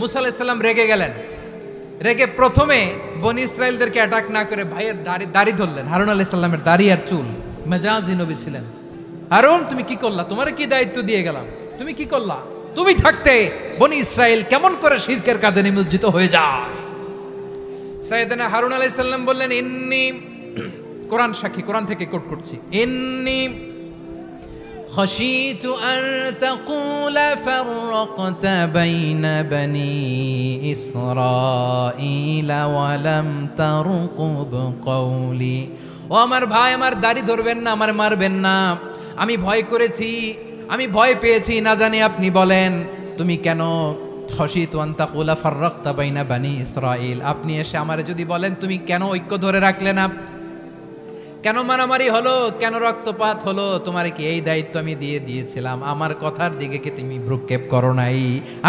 মুসা আলাইহিস সালাম রেগে গেলেন। রেগে প্রথমে বনি ইসরাইলদেরকে অ্যাটাক না করে ভাইয়ের দাড়ি ধরলেন। হারুন আলাইহিস সালামের দাড়ি আর চুল, মেজাজি নবী ছিলেন। হারুন তুমি কি করলা? তোমারে কি দায়িত্ব দিয়ে গেলাম, তুমি কি করলা? তুমি থাকতে বনি ইসরাইল কেমন করে শিরকের কাজে নিমজ্জিত হয়ে যায়? সাইয়েদনা হারুন আলাইহিস সালাম বললেন, ইন্নী, কোরআন সাক্ষী, কোরআন থেকে কোট করছি, ইন্নী خشيت أن تقول فرقت بين بني إسرائيل ولم ترقب قولي। ও আমার ভাই, আমার দাড়ি ধরবেন না, আমার মারবেন না। আমি ভয় করেছি, আমি ভয় পেয়েছি, না জানি আপনি বলেন তুমি কেন খশিতু আন তাকুলা ফাররাকতা বাইনা বানি ইসরাইল, আপনি এসে আমারে যদি বলেন তুমি কেন ঐক্য ধরে রাখলে না, কেন মারামারি হলো, কেন রক্তপাত হলো, তোমার কি এই দায়িত্ব আমি দিয়ে দিয়েছিলাম? আমার কথার দিকে কি তুমি ভ্রুক্ষেপ করো নাই?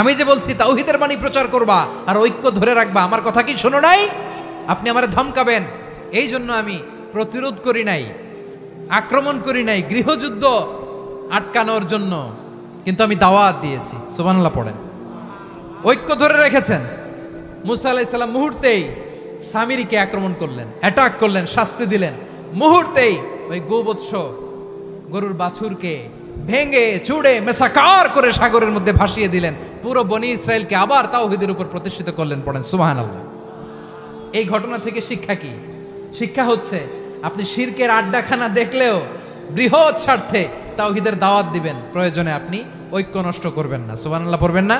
আমি যে বলছি তাওহীদের বাণী প্রচার করবা আর ঐক্য ধরে রাখবা, আমার কথা কি শোনো নাই? আপনি আমারে ধমকাবেন, এই জন্য আমি প্রতিরোধ করি নাই, আক্রমণ করি নাই, গৃহযুদ্ধ আটকানোর জন্য, কিন্তু আমি দাওয়াত দিয়েছি। সুবহানাল্লাহ পড়েন। ঐক্য ধরে রেখেছেন। মুসা আলাইহিস সালাম মুহূর্তেই সামিরীকে আক্রমণ করলেন, অ্যাটাক করলেন, শাস্তি দিলেন। মুহূর্তেই ওই গোবৎস গরুর বাছুরকে ভেঙে চুড়ে মেসাকার করে সাগরের মধ্যে ভাসিয়ে দিলেন। পুরো বনি ইসরায়েলকে আবার তাওহীদের উপর প্রতিষ্ঠিত করলেন। পড়েন সুবহানাল্লাহ। এই ঘটনা থেকে শিক্ষা কি? শিক্ষা হচ্ছে আপনি শিরকের আড্ডাখানা দেখলেও বৃহৎ স্বার্থে তাওহীদের দাওয়াত দিবেন, প্রয়োজনে আপনি ঐক্য নষ্ট করবেন না। সুবহানাল্লাহ পড়বেন না?